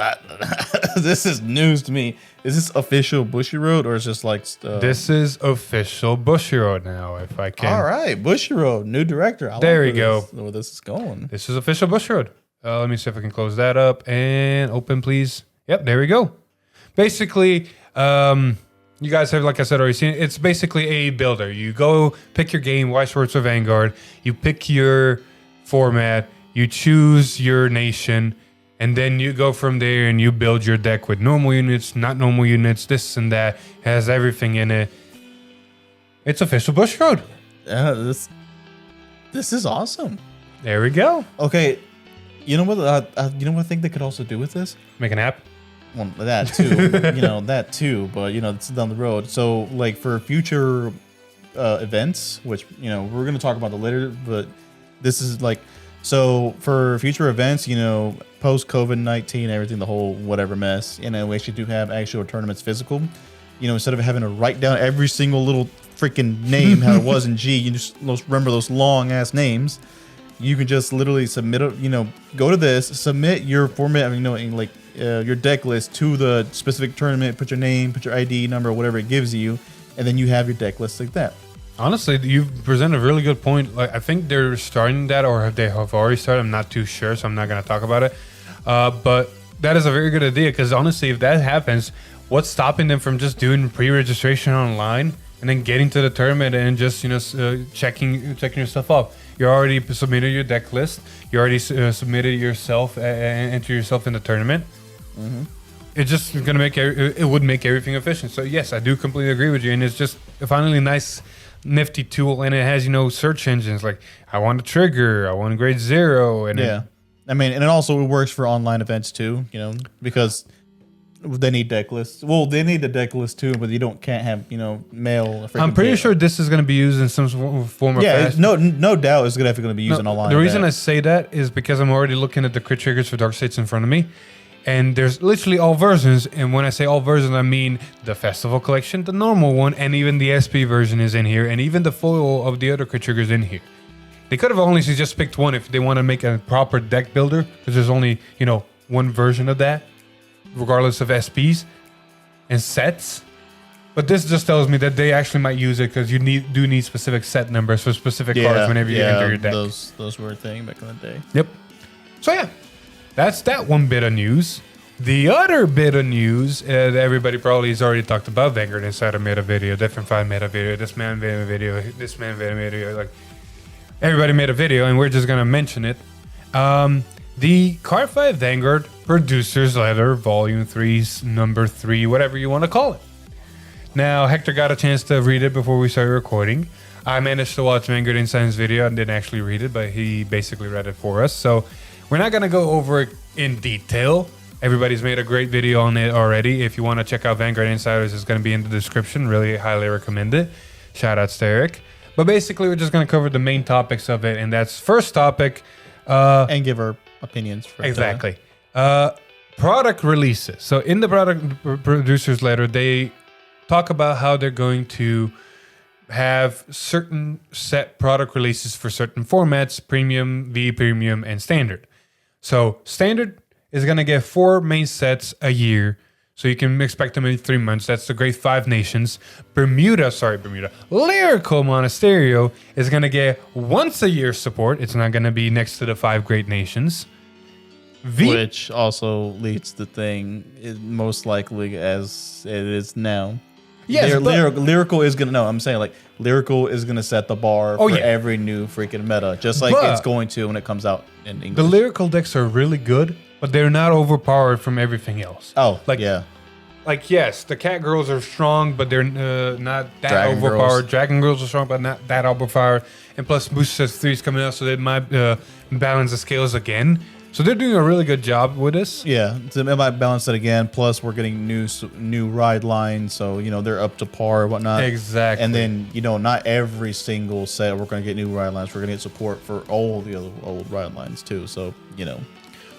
this is news to me. Is this official Bushiroad or is this like... This is official Bushiroad now, if I can. All right, Bushiroad, new director. There you go. Where this is going. This is official Bushiroad. Let me see if I can close that up and open, please. Yep, there we go. Basically, you guys have, like I said, already seen it. It's basically a builder. You go pick your game, White Swords or Vanguard. You pick your format. You choose your nation. And then you go from there and you build your deck with normal units, not normal units, this and that. It has everything in it. It's official Bushiroad. Yeah, this is awesome. There we go. Okay, you know what? You know what I think they could also do with this? Make an app. Well, that too. That too. But it's down the road. So like for future events, which we're gonna talk about the later, but this is like. So for future events, post COVID-19, everything, the whole whatever mess, we actually do have actual tournaments physical. Instead of having to write down every single little freaking name how it was in G, you just remember those long ass names. You can just literally submit go to this, submit your format, your deck list to the specific tournament, put your name, put your ID number, whatever it gives you, and then you have your deck list like that. Honestly, you've presented a really good point. Like, I think they're starting that, or they have already started. I'm not too sure, so I'm not going to talk about it. But that is a very good idea because honestly, if that happens, what's stopping them from just doing pre-registration online and then getting to the tournament and just checking yourself off. You already submitted your deck list. You already submitted yourself and enter yourself in the tournament. Mm-hmm. It's just gonna make it would make everything efficient. So yes, I do completely agree with you, and it's just finally a nice, nifty tool, and it has search engines like I want a trigger, I want a grade 0, and I mean, and it also works for online events too. Because they need deck lists. Well, they need the deck list too, but you can't have mail. I'm pretty sure this is going to be used in some form of. Yeah, no doubt it's going to be used in online. The reason I say that is because I'm already looking at the crit triggers for Dark States in front of me, and there's literally all versions. And when I say all versions, I mean the Festival Collection, the normal one, and even the SP version is in here, and even the foil of the other crit triggers in here. They could have only just picked one if they want to make a proper deck builder, because there's only one version of that, regardless of SPs and sets. But this just tells me that they actually might use it because you do need specific set numbers for specific cards whenever you enter your deck. Those were a thing back in the day. Yep. So yeah, that's that one bit of news. The other bit of news that everybody probably has already talked about, Vanguard Insider made a video, Different Five made a video, this man made a video, this man made a video, like everybody made a video, and we're just gonna mention it. The Cardfight Vanguard Producers Letter, Volume 3, Number 3, whatever you want to call it. Now, Hector got a chance to read it before we started recording. I managed to watch Vanguard Inside's video and didn't actually read it, but he basically read it for us. So we're not going to go over it in detail. Everybody's made a great video on it already. If you want to check out Vanguard Insiders, it's going to be in the description. Really highly recommend it. Shout out to Eric. But basically, we're just going to cover the main topics of it, and that's first topic. And give our opinions. For exactly. Product releases. So in the product producers letter, they talk about how they're going to have certain set product releases for certain formats: premium, V premium, and standard. So standard is going to get 4 main sets a year. So you can expect them in 3 months. That's the Great 5 Nations. Bermuda. Lyrical Monasterio is going to get once a year support. It's not going to be next to the 5 Great Nations. Which also leads the thing, most likely as it is now. Yes, Lyrical is gonna. No, I'm saying like Lyrical is gonna set the bar for every new freaking meta, just like it's going to when it comes out in English. The Lyrical decks are really good, but they're not overpowered from everything else. Oh, yes, the Cat Girls are strong, but they're not that Dragon overpowered. Girls. Dragon Girls are strong, but not that overpowered. And plus, Booster Sets 3 is coming out, so they might balance the scales again. So they're doing a really good job with this. Yeah, so it might balance it again. Plus, we're getting new ride lines, so they're up to par and whatnot. Exactly. And then not every single set we're going to get new ride lines. We're going to get support for all the other old ride lines too. So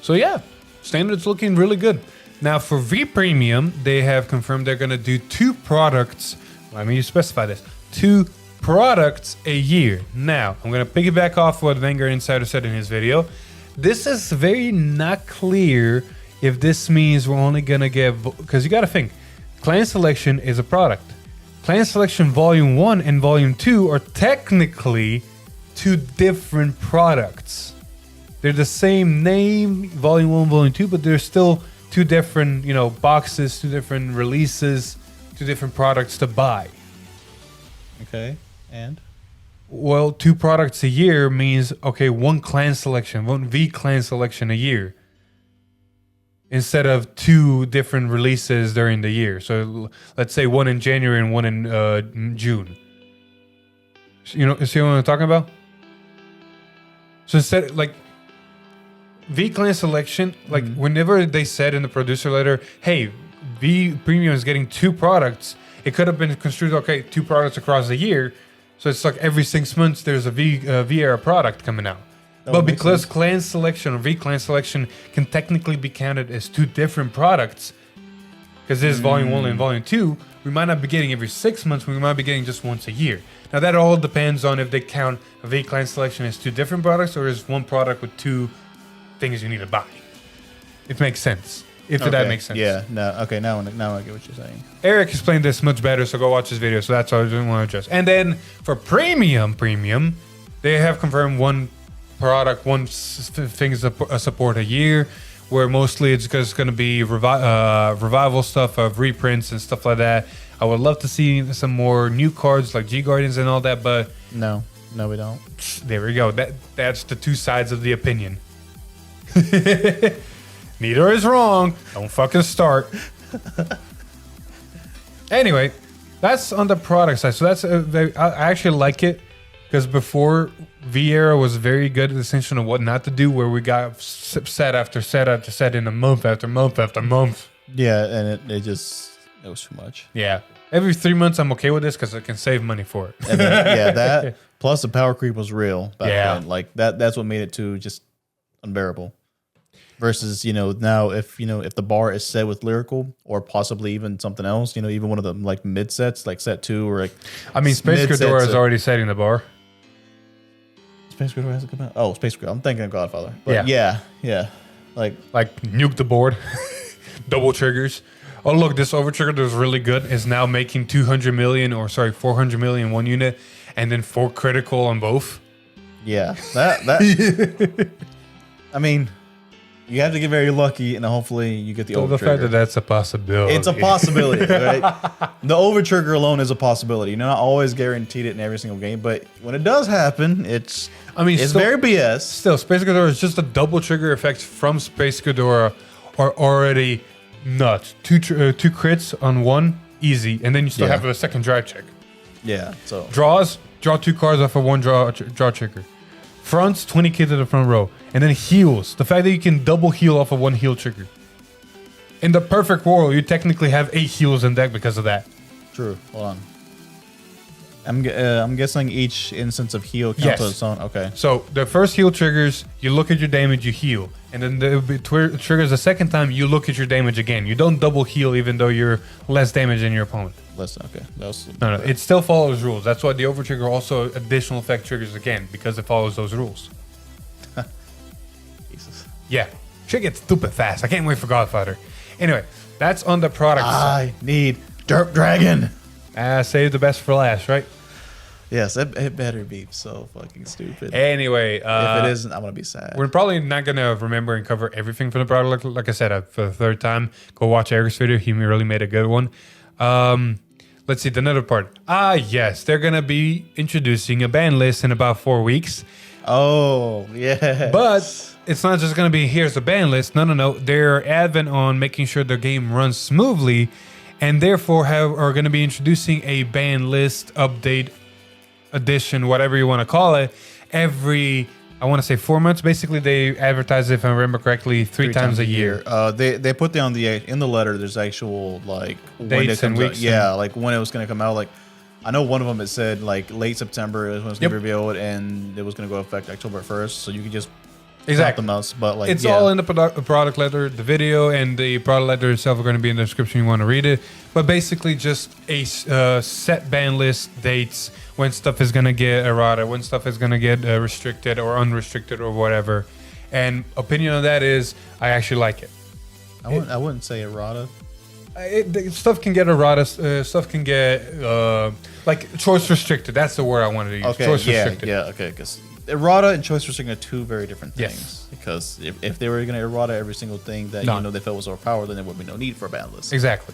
So yeah, standard's looking really good. Now for V Premium, they have confirmed they're going to do 2 products. Let me specify this: 2 products a year. Now I'm going to piggyback off what Vanguard Insider said in his video. This is very not clear if this means we're only going to get... Because you got to think, Clan Selection is a product. Clan Selection Volume 1 and Volume 2 are technically 2 different products. They're the same name, Volume 1, Volume 2, but they're still 2 different, boxes, 2 different releases, 2 different products to buy. Okay, and? Well, 2 products a year means, okay, 1 clan selection, 1 V clan selection a year. Instead of 2 different releases during the year. So let's say 1 in January and 1 in June. See what I'm talking about? So instead, like, V clan selection, like whenever they said in the producer letter, hey, V Premium is getting 2 products, it could have been construed, okay, 2 products across the year. So it's like every 6 months there's a V-era product coming out. But because Clan Selection or V-Clan Selection can technically be counted as 2 different products, because this is Volume 1 and Volume 2, we might not be getting every 6 months, we might be getting just once a year. Now that all depends on if they count a V-Clan Selection as 2 different products or is 1 product with 2 things you need to buy. It makes sense. If that makes sense. Yeah, no, okay, now I get what you're saying. Eric explained this much better, so go watch his video. So that's all I didn't want to adjust. And then for premium, they have confirmed 1 product, 1 thing support a year, where mostly it's just going to be revival stuff of reprints and stuff like that. I would love to see some more new cards like G Guardians and all that, but No, we don't. there we go. That's the two sides of the opinion. Neither is wrong. Don't fucking start. Anyway, that's on the product side. So that's I actually like it because before V era was very good at essentially on what not to do, where we got set after set after set in a month after month after month. Yeah, and it was too much. Yeah, every 3 months I'm okay with this because I can save money for it. And then, that plus the power creep was real back Yeah. then. Like that's what made it too just unbearable. Versus, now if the bar is set with lyrical or possibly even something else, even one of the like mid sets, like set 2 or like I mean, Space mid-sets Ghidorah is of- already setting the bar. Space Ghidorah hasn't come out. Oh, Space Ghidorah. I'm thinking of Godfather. But yeah. Like Nuke the board, double triggers. Oh look, this over trigger that was really good is now making 400 million one unit, and then 4 critical on both. yeah, that I mean, you have to get very lucky, and hopefully you get the So over the fact trigger. that that's a possibility. It's a possibility, right? The over trigger alone is a possibility. You're not always guaranteed it in every single game, but when it does happen, it's still, very BS. Still, Space Ghidorah is just a double trigger effects from Space Ghidorah are already nuts. Two crits on one, easy, and then you still Yeah. have a second drive check. Yeah, so Draw 2 cards off of one draw trigger. Fronts 20k to the front row, and then heals. The fact that you can double heal off of one heal trigger. In the perfect world, you technically have 8 heals in deck because of that. true. Hold on. I'm guessing each instance of heal counts Yes. as its own. Okay. So the first heal triggers, you look at your damage, you heal, and then triggers the second time, you look at your damage again. You don't double heal even though you're less damage than your opponent. Listen. Okay. That was No, it still follows rules. That's why the over trigger also additional effect triggers again because it follows those rules. Jesus. Yeah, shit gets stupid fast. I can't wait for Godfather. Anyway, that's on the product side. I need Derp Dragon. Save the best for last, right? Yes, it better be so fucking stupid. Anyway, If it isn't, I'm gonna be sad. we're probably not gonna remember and cover everything from the product. Like I said, for the third time, go watch Eric's video. He really made a good one. Let's see the another part. Yes, they're gonna be introducing a ban list in about 4 weeks. Oh yeah. But it's not just gonna be here's a ban list. No. They're advent on making sure the game runs smoothly, and therefore are gonna be introducing a ban list update, edition, whatever you want to call it, every, I want to say 4 months. Basically, they advertise, if I remember correctly, three times a year. They put down in the letter. There's actual like when Dates it comes and out. weeks Yeah, like when it was gonna come out. Like I know one of them it said like late September is when it was gonna be revealed, and it was gonna go effect October 1st. So you could just Exactly. the mouse, but like It's all in the product letter. The video and the product letter itself are going to be in the description. You want to read it, but basically just a set ban list, dates, when stuff is going to get errata, when stuff is going to get restricted or unrestricted or whatever. And opinion on that is, I actually like it. I wouldn't say errata. Stuff can get errata. Stuff can get like choice restricted. That's the word I wanted to use. Okay, choice yeah, restricted. yeah, okay, because errata and choice restricting are two very different things. Yes. Because if they were going to errata every single thing that No. they felt was overpowered, then there would be no need for a ban list. Exactly.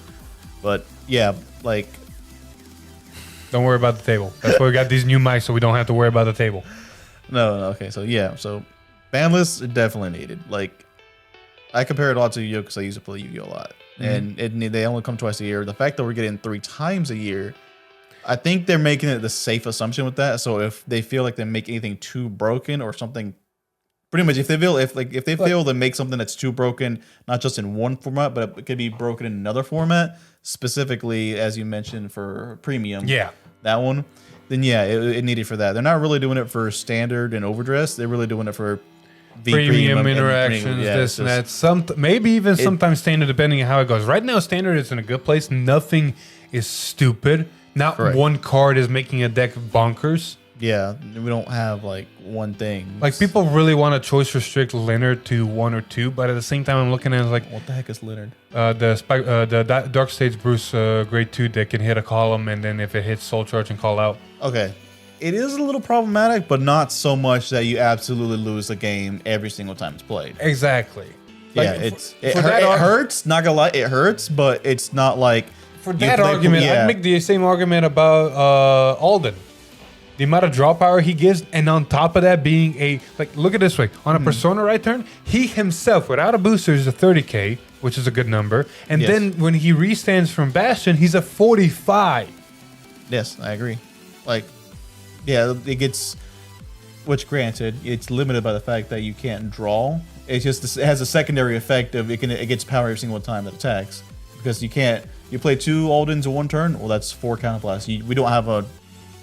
But yeah, like Don't worry about the table. That's why we got these new mics, so we don't have to worry about the table. no, okay, so yeah, so ban lists are definitely needed. Like I compare it a lot to Yu-Gi-Oh because I used to play Yu-Gi-Oh a lot, and they only come twice a year. The fact that we're getting 3 times a year, I think they're making it the safe assumption with that. So if they feel like they make anything too broken or something, pretty much if they feel to make something that's too broken, not just in one format, but it could be broken in another format, specifically as you mentioned for premium, Yeah. that one, then yeah, it needed for that. They're not really doing it for standard and overdress. They're really doing it for the Premium and interactions, yeah, this and it's that. Maybe even sometimes standard, depending on how it goes. Right now, standard is in a good place. Nothing is stupid. Not Correct. one card is making a deck bonkers. yeah, we don't have like one thing. Like people really want to choice restrict Leonard to 1 or 2, but at the same time, I'm looking at it like What the heck is Leonard? the Dark Stage Bruce grade 2 deck can hit a column, and then if it hits Soul Charge and call out. Okay. It is a little problematic, but not so much that you absolutely lose the game every single time it's played. Exactly. Yeah, Like, it that hurts. Not gonna lie, it hurts, but it's not like for that argument, I'd make the same argument about Alden. The amount of draw power he gives, and on top of that being look at it this way. On a Persona right turn, he himself, without a booster, is a 30k, which is a good number. And then when he restands from Bastion, he's a 45. Yes, I agree. It gets, which granted, it's limited by the fact that you can't draw. It has a secondary effect of it gets power every single time it attacks. Because you play 2 Aldens in one turn, well, that's 4 counterblasts. We don't have a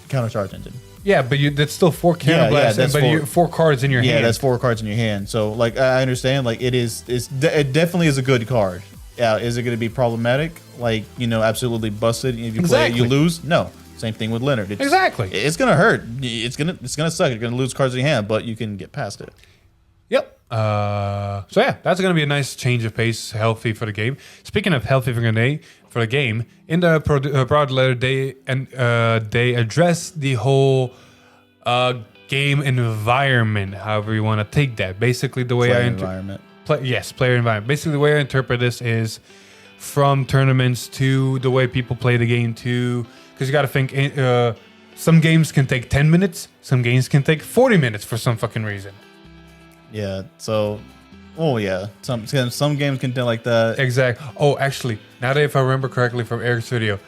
countercharge engine. Yeah, but that's still 4 counterblasts, but 4 cards in your hand. Yeah, that's 4 cards in your hand. So, I understand, it definitely is a good card. Yeah, is it going to be problematic? Absolutely busted. If you play it, you lose? No. Same thing with Leonard. Exactly. It's going to hurt. It's going to suck. You're going to lose cards in your hand, but you can get past it. Yep. So yeah, that's going to be a nice change of pace, healthy for the game. Speaking of healthy for the game, in the broad letter, they address the whole game environment, however you want to take that. Basically, the way player environment. Player environment. Basically, the way I interpret this is from tournaments to the way people play the game to, because you got to think, some games can take 10 minutes, some games can take 40 minutes for some fucking reason. Yeah, so, some games can do like that. Exactly. Oh, actually, now that if I remember correctly from Eric's video,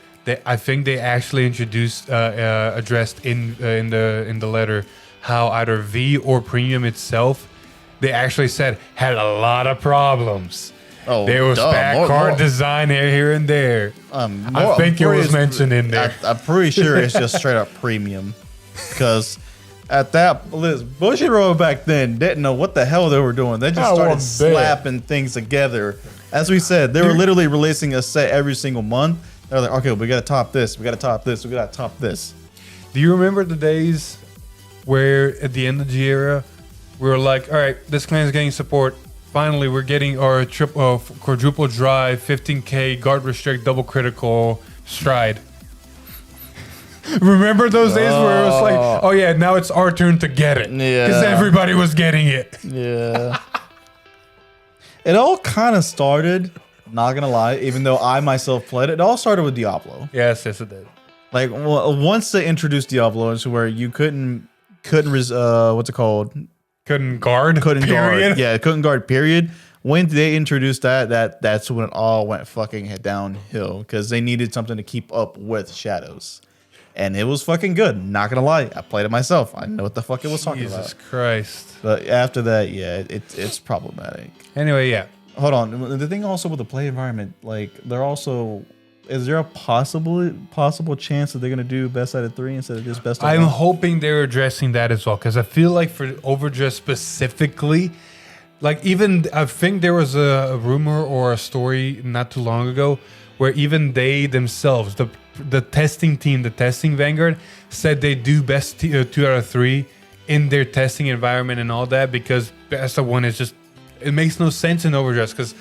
I think they actually introduced, addressed in the letter how either V or Premium itself, they actually said had a lot of problems. Oh, there was bad card design here and there. I think it was mentioned in there. I'm pretty sure it's just straight up Premium, because. At that, Bushiroad back then didn't know what the hell they were doing. They just started slapping things together. As we said, they were literally releasing a set every single month. They're like, okay, we got to top this. We got to top this. We got to top this. Do you remember the days where at the end of the era, we were like, all right, this clan is getting support. Finally, we're getting our quadruple drive, 15k, guard restrict, double critical stride. Remember those days where it was like, oh yeah, now it's our turn to get it. Yeah. Because everybody was getting it. Yeah. It all kind of started, not going to lie, even though I myself played it all started with Diablo. Yes, it did. Once they introduced Diablo into where you couldn't what's it called? Couldn't guard, period. Guard. Yeah, couldn't guard, period. When they introduced that's when it all went fucking downhill, because they needed something to keep up with Shadows. And it was fucking good. Not gonna lie, I played it myself. I know what the fuck it was talking about. Jesus Christ! But after that, yeah, it's problematic. Anyway, yeah. Hold on. The thing also with the play environment, is there a possible chance that they're gonna do best out of 3 instead of just best of 1? I'm hoping they're addressing that as well, because I feel like for Overdress specifically, I think there was a rumor or a story not too long ago where even they themselves, the testing team, the testing Vanguard, said they do best 2 out of 3 in their testing environment and all that, because best of 1 is just, it makes no sense in Overdress, because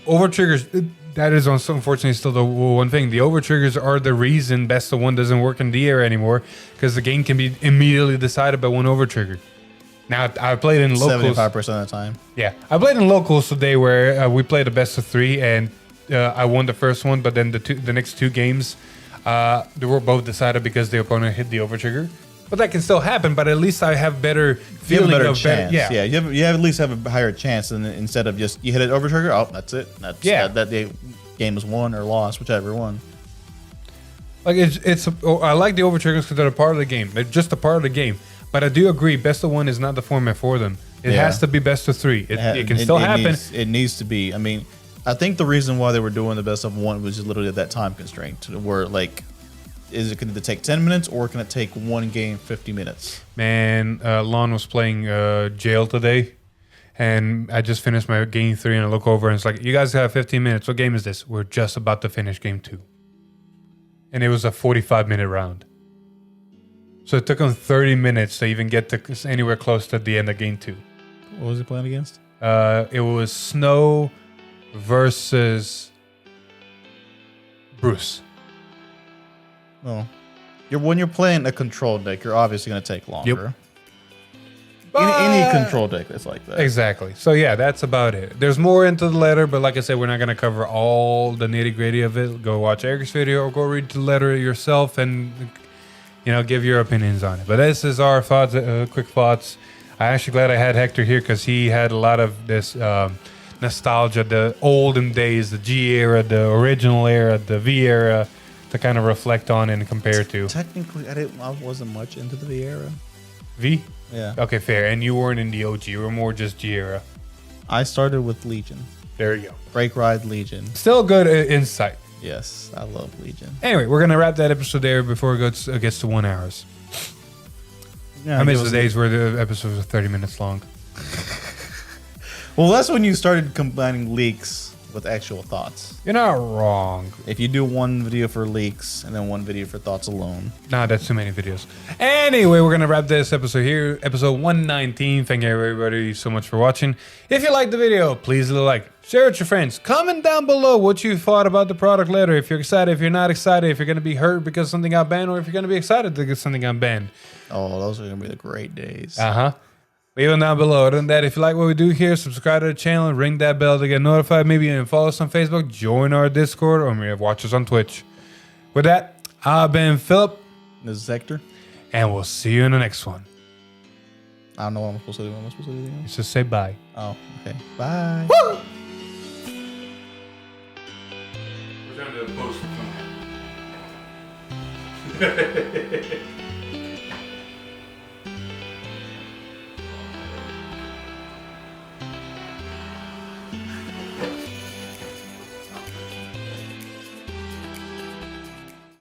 overtriggers, that is unfortunately still the one thing. The overtriggers are the reason best of 1 doesn't work in the era anymore, because the game can be immediately decided by 1 overtrigger. Now, I played in locals. 75% of the time. Yeah. I played in locals today where we played a best of 3 and I won the first one, but then the next 2 games, they were both decided because the opponent hit the overtrigger. But that can still happen, but at least I have better feeling of chance. Yeah, you have at least have a higher chance than instead of just you hit an overtrigger, oh, that's it. That the game is won or lost, whichever one. I like the overtriggers because they're a part of the game. They're just a part of the game. But I do agree, best of 1 is not the format for them. It has to be best of 3. It can still happen. It needs to be. I mean, I think the reason why they were doing the best of 1 was just literally that time constraint, where is it going to take 10 minutes or can it take 1 game 50 minutes? Man, Lon was playing Jail today, and I just finished my game 3, and I look over and it's like, you guys have 15 minutes. What game is this? We're just about to finish game 2. And it was a 45-minute round. So it took him 30 minutes to even get to anywhere close to the end of game 2. What was he playing against? It was Snow versus Bruce. Oh, when you're playing a control deck, you're obviously going to take longer. Any control deck that's like that. Exactly. So yeah, that's about it. There's more into the letter, but like I said, we're not going to cover all the nitty gritty of it. Go watch Eric's video or go read the letter yourself and, give your opinions on it. But this is our thoughts, quick thoughts. I'm actually glad I had Hector here because he had a lot of this nostalgia, the olden days, the G era, the original era, the V era, to kind of reflect on and compare to. Technically, I wasn't much into the V era. V? Yeah. Okay, fair. And you weren't in the OG. You were more just G era. I started with Legion. There you go. Break Ride Legion. Still good insight. Yes, I love Legion. Anyway, we're going to wrap that episode there before it gets to 1 hour. Yeah, I miss the days where the episodes were 30 minutes long. Well, that's when you started combining leaks with actual thoughts. You're not wrong. If you do one video for leaks and then one video for thoughts alone. Nah, that's too many videos. Anyway, we're going to wrap this episode here. Episode 119. Thank you everybody so much for watching. If you liked the video, please leave a like. Share it with your friends. Comment down below what you thought about the product letter. If you're excited, if you're not excited, if you're going to be hurt because something got banned, or if you're going to be excited because something got banned. Oh, those are going to be the great days. Uh-huh. Leave them down below. Other than that, if you like what we do here, subscribe to the channel, ring that bell to get notified. Maybe even follow us on Facebook, join our Discord, or maybe watch us on Twitch. With that, I've been Philip. This is Hector. And we'll see you in the next one. I don't know what I'm supposed to do. Am I supposed to do anything else? Just say bye. Oh, okay. Bye. Woo! We're trying to post from